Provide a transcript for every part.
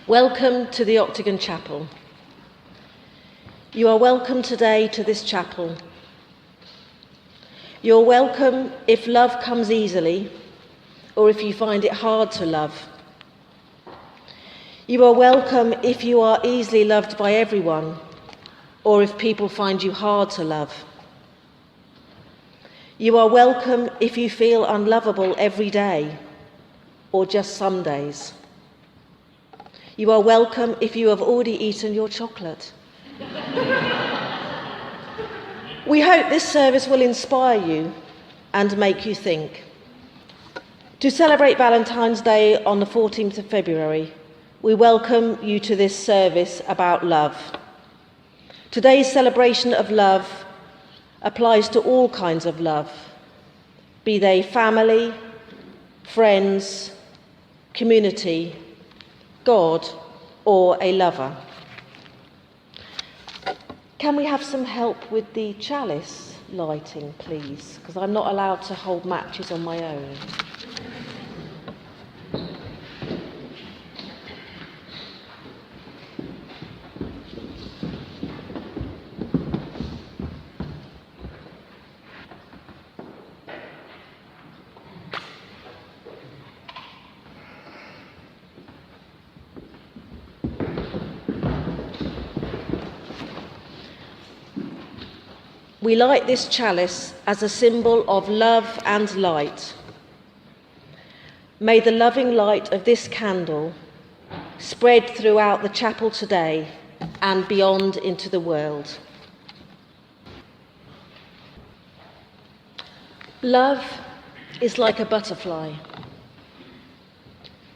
Welcome to the Octagon Chapel. You are welcome today to this chapel. You're welcome if love comes easily or if you find it hard to love. You are welcome if you are easily loved by everyone or if people find you hard to love. You are welcome if you feel unlovable every day or just some days. You are welcome if you have already eaten your chocolate. We hope this service will inspire you and make you think. To celebrate Valentine's Day on the 14th of February, we welcome you to this service about love. Today's celebration of love applies to all kinds of love, be they family, friends, community, God, or a lover. Can we have some help with the chalice lighting, please? Because I'm not allowed to hold matches on my own. We light this chalice as a symbol of love and light. May the loving light of this candle spread throughout the chapel today and beyond into the world. Love is like a butterfly,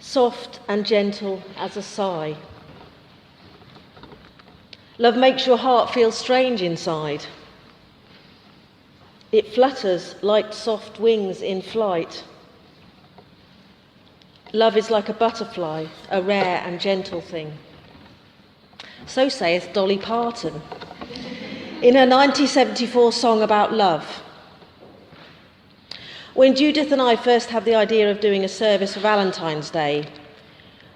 soft and gentle as a sigh. Love makes your heart feel strange inside. It flutters like soft wings in flight. Love is like a butterfly, a rare and gentle thing. So saith Dolly Parton in her 1974 song about love. When Judith and I first had the idea of doing a service for Valentine's Day,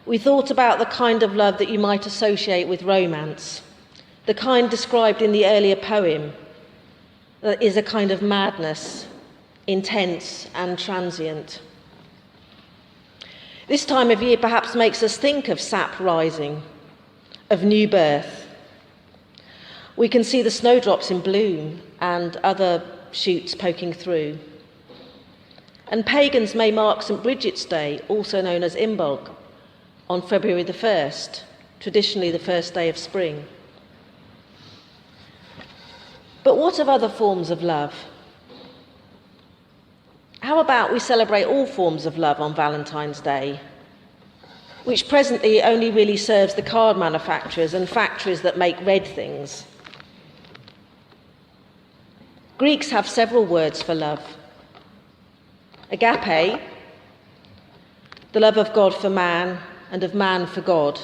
we thought about the kind of love that you might associate with romance, the kind described in the earlier poem, that is a kind of madness, intense and transient. This time of year perhaps makes us think of sap rising, of new birth. We can see the snowdrops in bloom and other shoots poking through. And pagans may mark St. Bridget's Day, also known as Imbolc, on February the 1st, traditionally the first day of spring. But what of other forms of love? How about we celebrate all forms of love on Valentine's Day, which presently only really serves the card manufacturers and factories that make red things? Greeks have several words for love. Agape, the love of God for man and of man for God.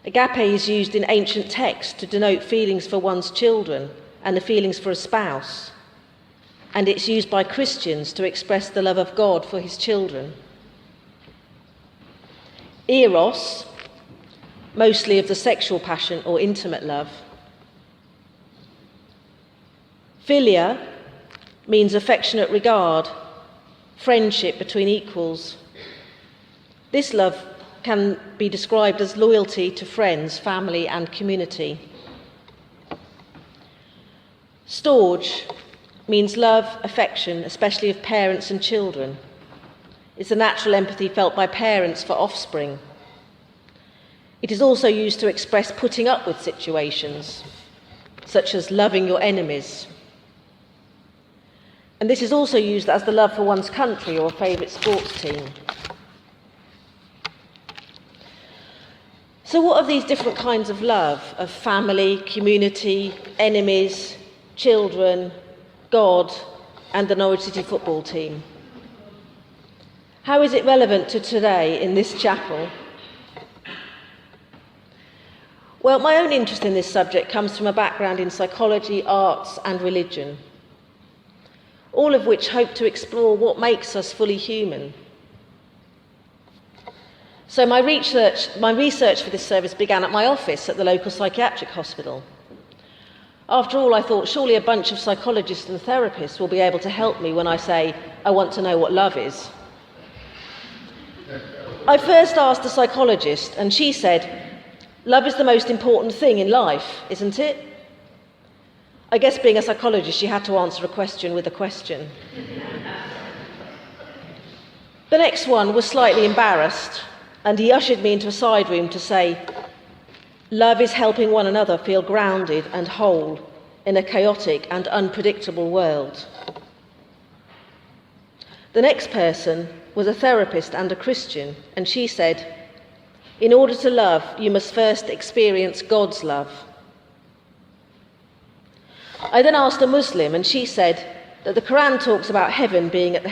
Agape is used in ancient texts to denote feelings for one's children and the feelings for a spouse. And it's used by Christians to express the love of God for his children. Eros, mostly of the sexual passion or intimate love. Philia means affectionate regard, friendship between equals. This love can be described as loyalty to friends, family, and community. Storge means love, affection, especially of parents and children. It's a natural empathy felt by parents for offspring. It is also used to express putting up with situations, such as loving your enemies. And this is also used as the love for one's country or a favourite sports team. So what of these different kinds of love, of family, community, enemies, children, God, and the Norwich City football team? How is it relevant to today in this chapel? Well, my own interest in this subject comes from a background in psychology, arts, and religion, all of which hope to explore what makes us fully human. So my research for this service began at my office at the local psychiatric hospital. After all, I thought, surely a bunch of psychologists and therapists will be able to help me when I say, I want to know what love is. I first asked a psychologist, and she said, love is the most important thing in life, isn't it? I guess being a psychologist, she had to answer a question with a question. The next one was slightly embarrassed, and he ushered me into a side room to say, love is helping one another feel grounded and whole in a chaotic and unpredictable world. The next person was a therapist and a Christian, and she said, in order to love, you must first experience God's love. I then asked a Muslim, and she said that the Quran talks about heaven being at the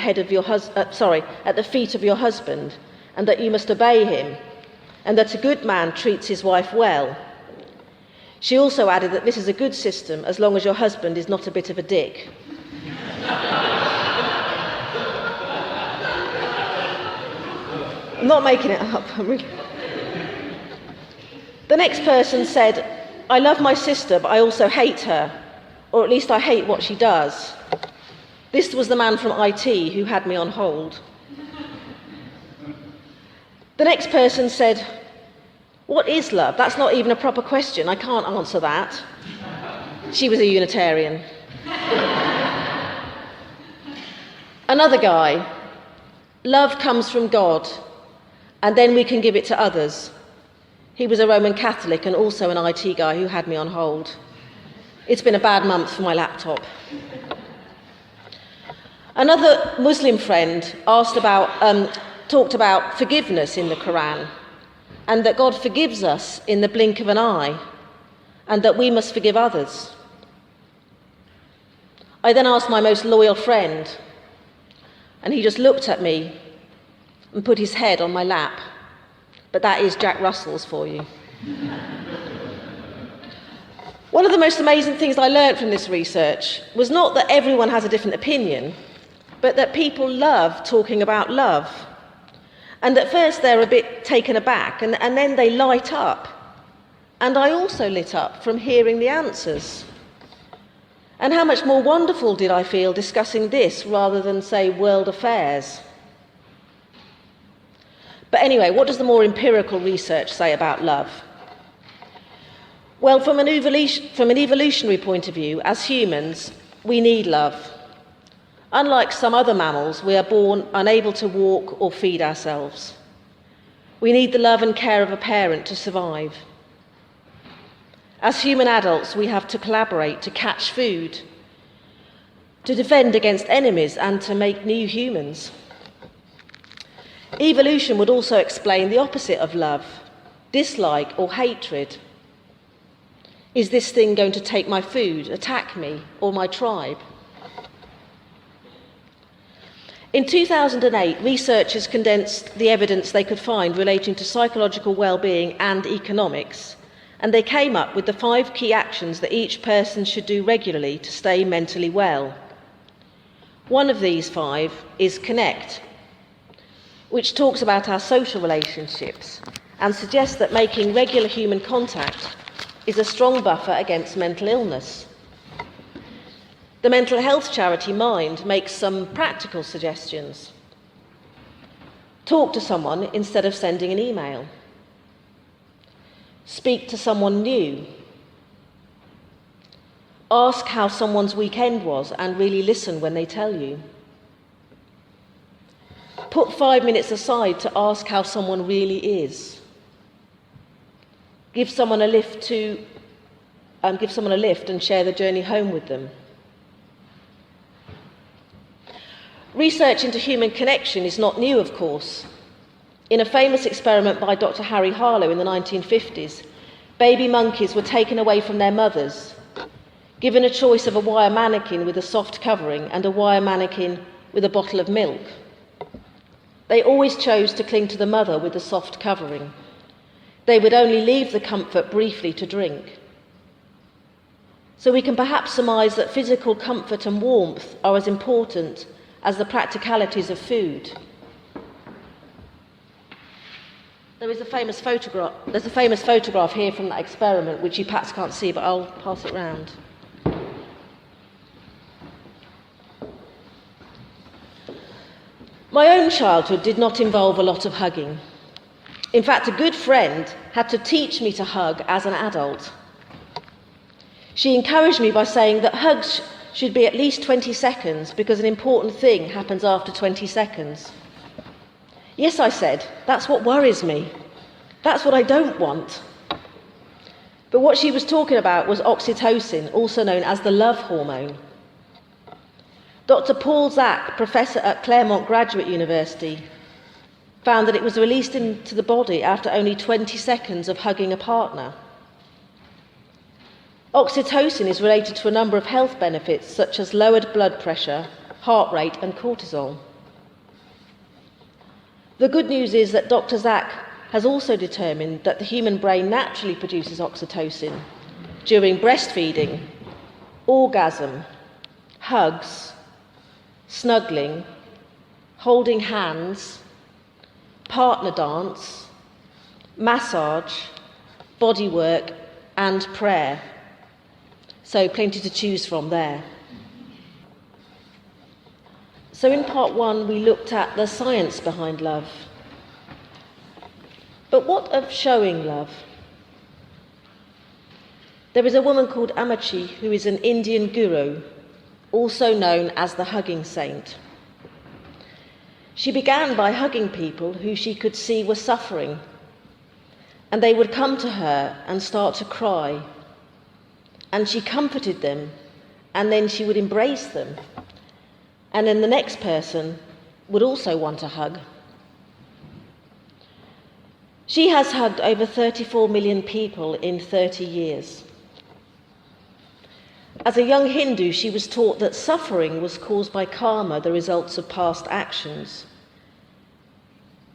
at the feet of your husband, and that you must obey him, and that a good man treats his wife well. She also added that this is a good system as long as your husband is not a bit of a dick. I'm not making it up. The next person said, I love my sister, but I also hate her, or at least I hate what she does. This was the man from IT who had me on hold. The next person said, what is love? That's not even a proper question. I can't answer that. She was a Unitarian. Another guy, love comes from God, and then we can give it to others. He was a Roman Catholic and also an IT guy who had me on hold. It's been a bad month for my laptop. Another Muslim friend talked about forgiveness in the Quran, and that God forgives us in the blink of an eye, and that we must forgive others. I then asked my most loyal friend, and he just looked at me and put his head on my lap. But that is Jack Russell's for you. One of the most amazing things I learned from this research was not that everyone has a different opinion, but that people love talking about love. And at first they're a bit taken aback, and then they light up. And I also lit up from hearing the answers. And how much more wonderful did I feel discussing this rather than, say, world affairs? But anyway, what does the more empirical research say about love? Well, from an evolutionary point of view, as humans, we need love. Unlike some other mammals, we are born unable to walk or feed ourselves. We need the love and care of a parent to survive. As human adults, we have to collaborate to catch food, to defend against enemies, and to make new humans. Evolution would also explain the opposite of love, dislike or hatred. Is this thing going to take my food, attack me, or my tribe? In 2008, researchers condensed the evidence they could find relating to psychological well-being and economics, and they came up with the 5 key actions that each person should do regularly to stay mentally well. One of these 5 is connect, which talks about our social relationships and suggests that making regular human contact is a strong buffer against mental illness. The mental health charity Mind makes some practical suggestions. Talk to someone instead of sending an email. Speak to someone new. Ask how someone's weekend was and really listen when they tell you. Put 5 minutes aside to ask how someone really is. Give someone a lift and share the journey home with them. Research into human connection is not new, of course. In a famous experiment by Dr. Harry Harlow in the 1950s, baby monkeys were taken away from their mothers, given a choice of a wire mannequin with a soft covering and a wire mannequin with a bottle of milk. They always chose to cling to the mother with the soft covering. They would only leave the comfort briefly to drink. So we can perhaps surmise that physical comfort and warmth are as important as the practicalities of food. There's a famous photograph here from that experiment, which you perhaps can't see, but I'll pass it round. My own childhood did not involve a lot of hugging. In fact, a good friend had to teach me to hug as an adult. She encouraged me by saying that hugs should be at least 20 seconds because an important thing happens after 20 seconds. Yes, I said, that's what worries me. That's what I don't want. But what she was talking about was oxytocin, also known as the love hormone. Dr. Paul Zak, professor at Claremont Graduate University, found that it was released into the body after only 20 seconds of hugging a partner. Oxytocin is related to a number of health benefits such as lowered blood pressure, heart rate and cortisol. The good news is that Dr. Zak has also determined that the human brain naturally produces oxytocin during breastfeeding, orgasm, hugs, snuggling, holding hands, partner dance, massage, body work and prayer. So plenty to choose from there. So in part one, we looked at the science behind love. But what of showing love? There is a woman called Amachi who is an Indian guru, also known as the hugging saint. She began by hugging people who she could see were suffering, and they would come to her and start to cry. And she comforted them, and then she would embrace them. And then the next person would also want a hug. She has hugged over 34 million people in 30 years. As a young Hindu, she was taught that suffering was caused by karma, the results of past actions.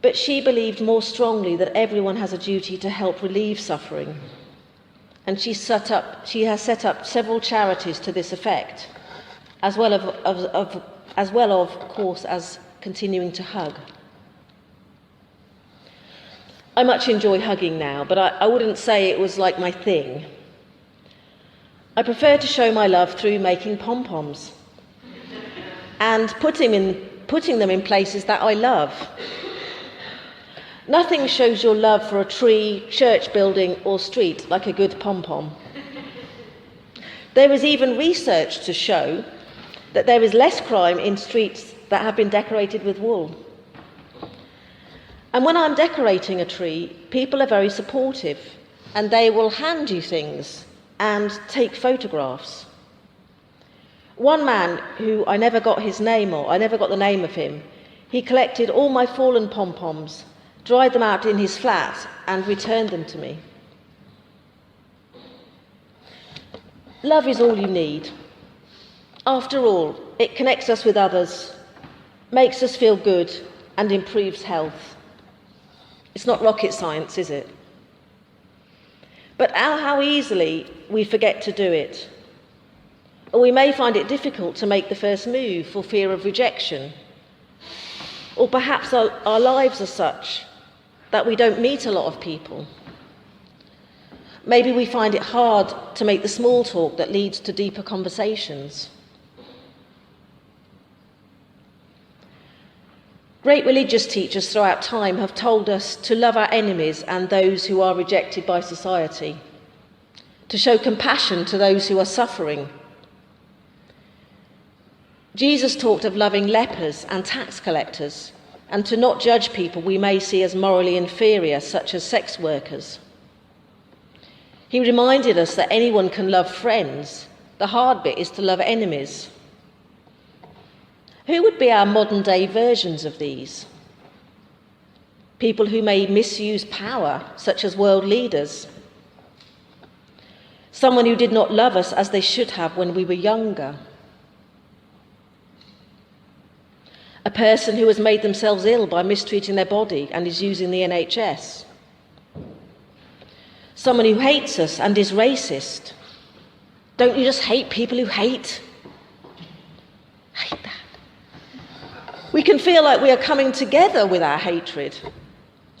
But she believed more strongly that everyone has a duty to help relieve suffering. And she has set up several charities to this effect, as well of course, as continuing to hug. I much enjoy hugging now, but I wouldn't say it was like my thing. I prefer to show my love through making pom-poms and putting them in places that I love. Nothing shows your love for a tree, church building or street like a good pom-pom. There is even research to show that there is less crime in streets that have been decorated with wool. And when I'm decorating a tree, people are very supportive and they will hand you things and take photographs. One man who I never got the name of him, he collected all my fallen pom-poms, dried them out in his flat and returned them to me. Love is all you need. After all, it connects us with others, makes us feel good and improves health. It's not rocket science, is it? But how easily we forget to do it. Or we may find it difficult to make the first move for fear of rejection. Or perhaps our lives are such that we don't meet a lot of people. Maybe we find it hard to make the small talk that leads to deeper conversations. Great religious teachers throughout time have told us to love our enemies and those who are rejected by society, to show compassion to those who are suffering. Jesus talked of loving lepers and tax collectors, and to not judge people we may see as morally inferior, such as sex workers. He reminded us that anyone can love friends. The hard bit is to love enemies. Who would be our modern-day versions of these? People who may misuse power, such as world leaders. Someone who did not love us as they should have when we were younger. A person who has made themselves ill by mistreating their body and is using the NHS. Someone who hates us and is racist. Don't you just hate people who hate? Hate that. We can feel like we are coming together with our hatred.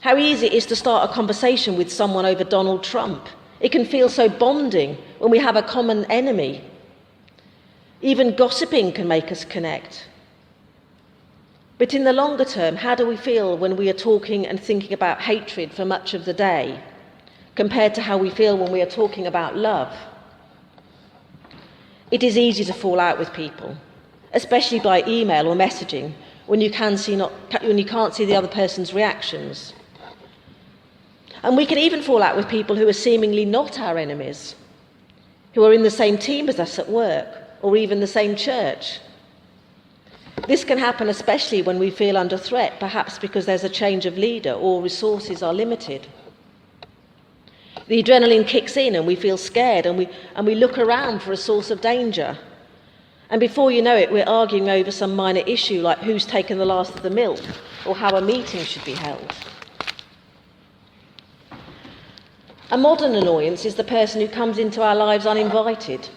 How easy it is to start a conversation with someone over Donald Trump. It can feel so bonding when we have a common enemy. Even gossiping can make us connect. But in the longer term, how do we feel when we are talking and thinking about hatred for much of the day, compared to how we feel when we are talking about love? It is easy to fall out with people, especially by email or messaging, when you can't see the other person's reactions. And we can even fall out with people who are seemingly not our enemies, who are in the same team as us at work, or even the same church. This can happen especially when we feel under threat, perhaps because there's a change of leader or resources are limited. The adrenaline kicks in and we feel scared, and we look around for a source of danger. And before you know it, we're arguing over some minor issue like who's taken the last of the milk or how a meeting should be held. A modern annoyance is the person who comes into our lives uninvited.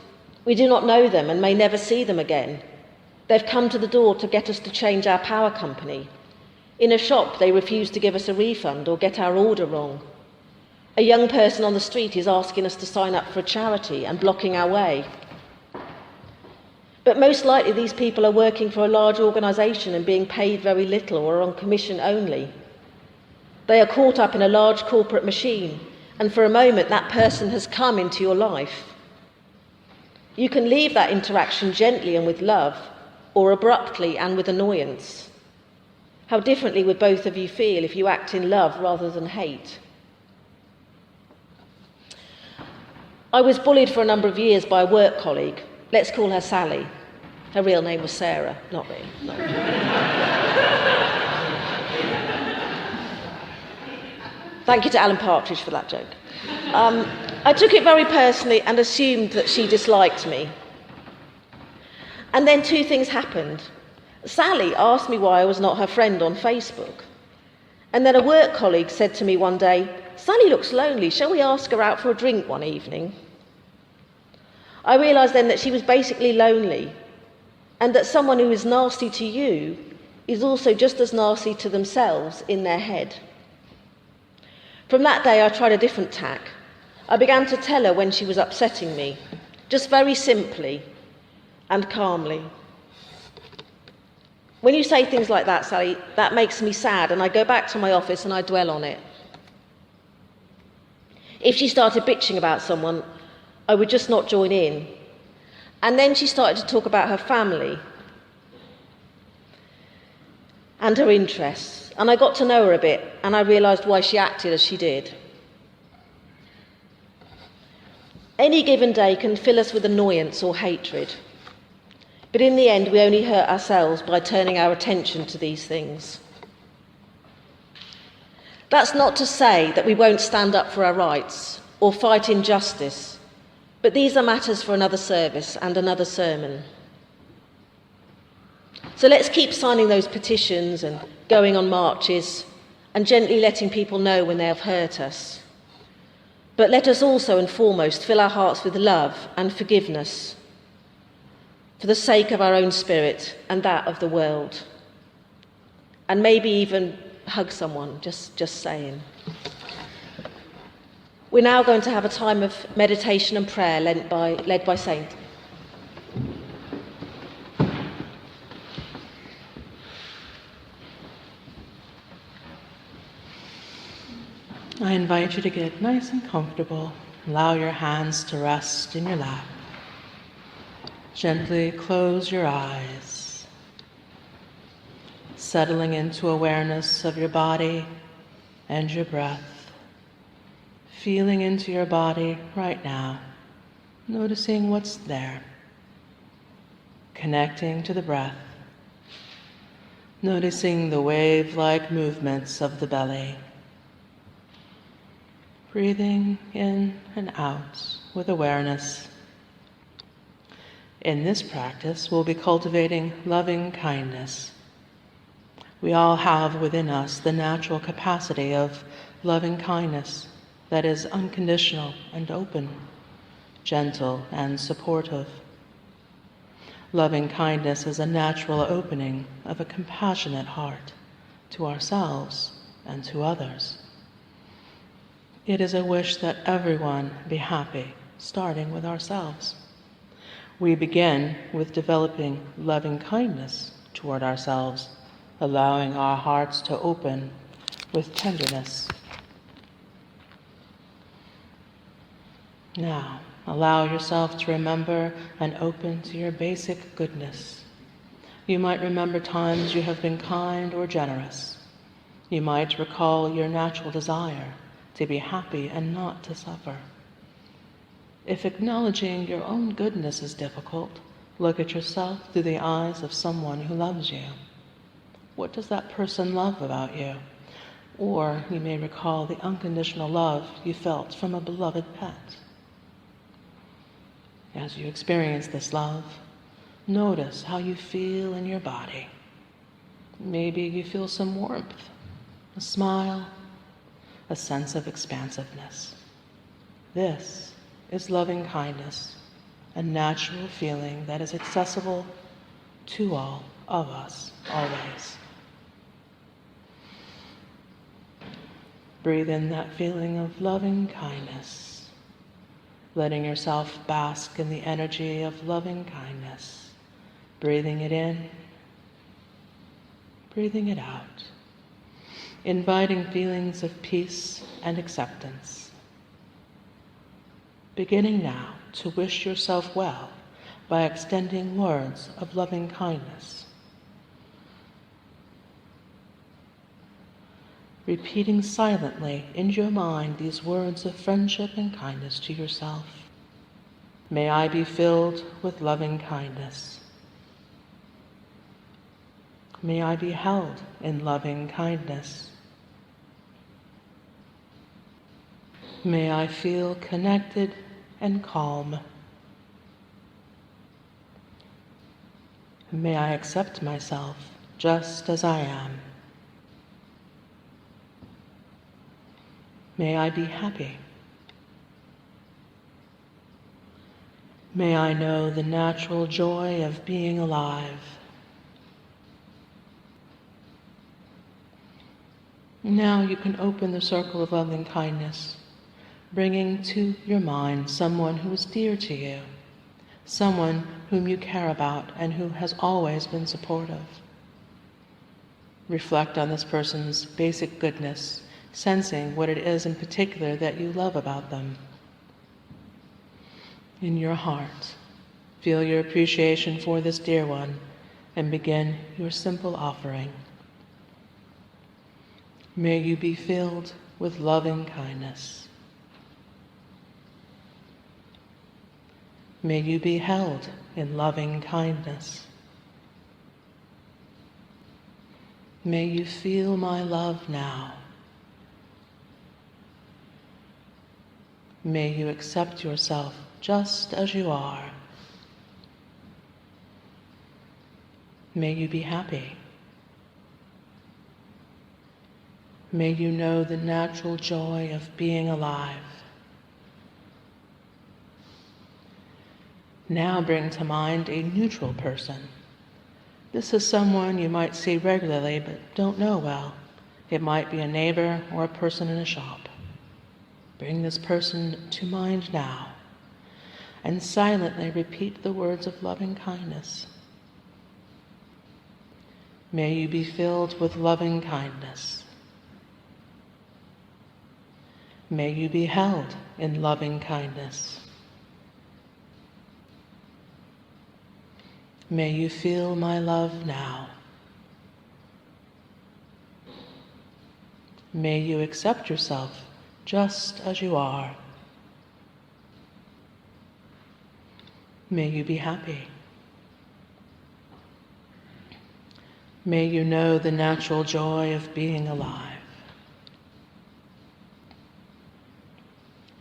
We do not know them and may never see them again. They've come to the door to get us to change our power company. In a shop, they refuse to give us a refund or get our order wrong. A young person on the street is asking us to sign up for a charity and blocking our way. But most likely these people are working for a large organisation and being paid very little or on commission only. They are caught up in a large corporate machine, and for a moment that person has come into your life. You can leave that interaction gently and with love, or abruptly and with annoyance. How differently would both of you feel if you act in love rather than hate? I was bullied for a number of years by a work colleague. Let's call her Sally. Her real name was Sarah, not me. No. Thank you to Alan Partridge for that joke. I took it very personally and assumed that she disliked me. And then two things happened. Sally asked me why I was not her friend on Facebook. And then a work colleague said to me one day, "Sally looks lonely, shall we ask her out for a drink one evening?" I realised then that she was basically lonely, and that someone who is nasty to you is also just as nasty to themselves in their head. From that day I tried a different tack. I began to tell her when she was upsetting me, just very simply and calmly. When you say things like that, Sally, that makes me sad, and I go back to my office and I dwell on it. If she started bitching about someone, I would just not join in. And then she started to talk about her family and her interests, and I got to know her a bit, and I realised why she acted as she did. Any given day can fill us with annoyance or hatred, but in the end we only hurt ourselves by turning our attention to these things. That's not to say that we won't stand up for our rights or fight injustice, but these are matters for another service and another sermon. So let's keep signing those petitions and going on marches and gently letting people know when they have hurt us. But let us also and foremost fill our hearts with love and forgiveness for the sake of our own spirit and that of the world. And maybe even hug someone, just saying. We're now going to have a time of meditation and prayer led by Saint. I invite you to get nice and comfortable. Allow your hands to rest in your lap. Gently close your eyes, settling into awareness of your body and your breath. Feeling into your body right now, noticing what's there. Connecting to the breath, noticing the wave-like movements of the belly. Breathing in and out with awareness. In this practice, we'll be cultivating loving kindness. We all have within us the natural capacity of loving kindness that is unconditional and open, gentle and supportive. Loving kindness is a natural opening of a compassionate heart to ourselves and to others. It is a wish that everyone be happy, starting with ourselves. We begin with developing loving kindness toward ourselves, allowing our hearts to open with tenderness. Now, allow yourself to remember and open to your basic goodness. You might remember times you have been kind or generous. You might recall your natural desire to be happy and not to suffer. If acknowledging your own goodness is difficult, look at yourself through the eyes of someone who loves you. What does that person love about you? Or you may recall the unconditional love you felt from a beloved pet. As you experience this love, notice how you feel in your body. Maybe you feel some warmth, a smile, a sense of expansiveness. This is loving kindness, a natural feeling that is accessible to all of us, always. Breathe in that feeling of loving kindness, letting yourself bask in the energy of loving kindness, breathing it in, breathing it out, inviting feelings of peace and acceptance. Beginning now to wish yourself well by extending words of loving kindness. Repeating silently in your mind these words of friendship and kindness to yourself. May I be filled with loving kindness. May I be held in loving kindness. May I feel connected and calm. May I accept myself just as I am. May I be happy. May I know the natural joy of being alive. Now you can open the circle of loving kindness, bringing to your mind someone who is dear to you, someone whom you care about and who has always been supportive. Reflect on this person's basic goodness, sensing what it is in particular that you love about them. In your heart, feel your appreciation for this dear one and begin your simple offering. May you be filled with loving kindness. May you be held in loving kindness. May you feel my love now. May you accept yourself just as you are. May you be happy. May you know the natural joy of being alive. Now bring to mind a neutral person. This is someone you might see regularly but don't know well. It might be a neighbor or a person in a shop. Bring this person to mind now and silently repeat the words of loving kindness. May you be filled with loving kindness. May you be held in loving kindness. May you feel my love now. May you accept yourself just as you are. May you be happy. May you know the natural joy of being alive.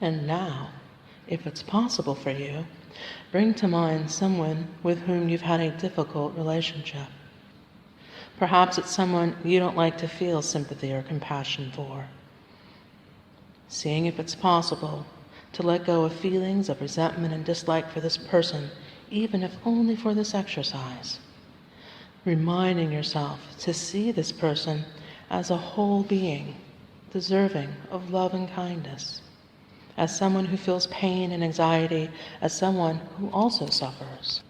And now, if it's possible for you, bring to mind someone with whom you've had a difficult relationship. Perhaps it's someone you don't like to feel sympathy or compassion for. Seeing if it's possible to let go of feelings of resentment and dislike for this person, even if only for this exercise. Reminding yourself to see this person as a whole being, deserving of love and kindness, as someone who feels pain and anxiety, as someone who also suffers.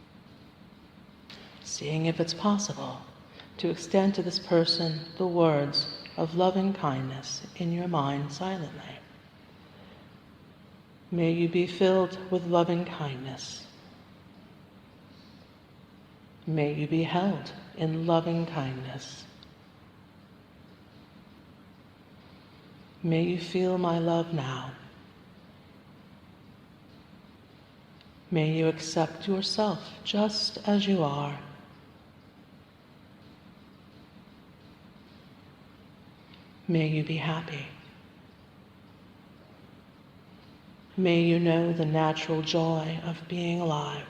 Seeing if it's possible to extend to this person the words of loving kindness in your mind silently. May you be filled with loving kindness. May you be held in loving kindness. May you feel my love now. May you accept yourself just as you are. May you be happy. May you know the natural joy of being alive.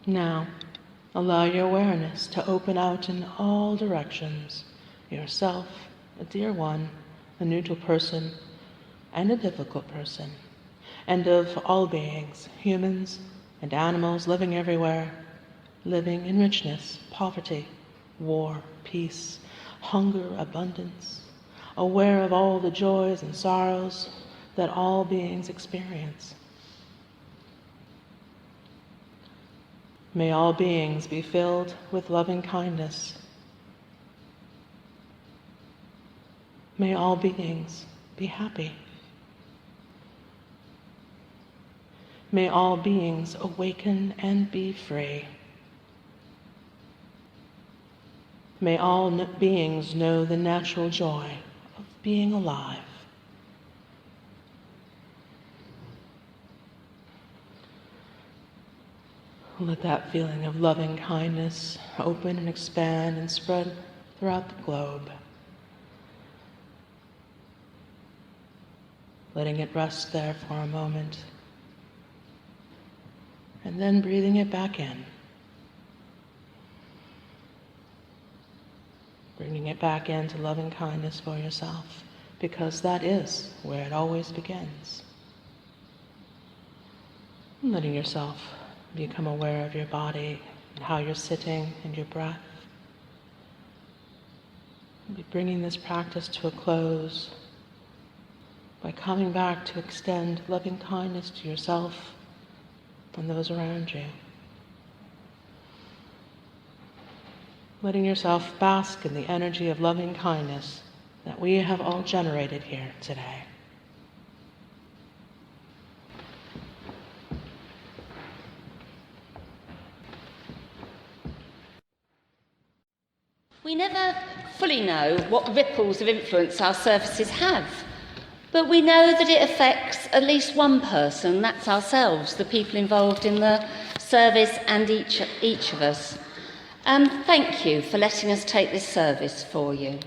Now, allow your awareness to open out in all directions, yourself, a dear one, a neutral person, and a difficult person, and of all beings, humans and animals living everywhere, living in richness, poverty, war, peace, hunger, abundance, aware of all the joys and sorrows that all beings experience. May all beings be filled with loving kindness. May all beings be happy. May all beings awaken and be free. May all beings know the natural joy of being alive. Let that feeling of loving kindness open and expand and spread throughout the globe. Letting it rest there for a moment, and then breathing it back in. Bringing it back into loving kindness for yourself, because that is where it always begins. And letting yourself become aware of your body and how you're sitting and your breath. We'll be bringing this practice to a close by coming back to extend loving kindness to yourself and those around you. Letting yourself bask in the energy of loving kindness that we have all generated here today. We never fully know what ripples of influence our services have, but we know that it affects at least one person, that's ourselves, the people involved in the service and each of us. Thank you for letting us take this service for you.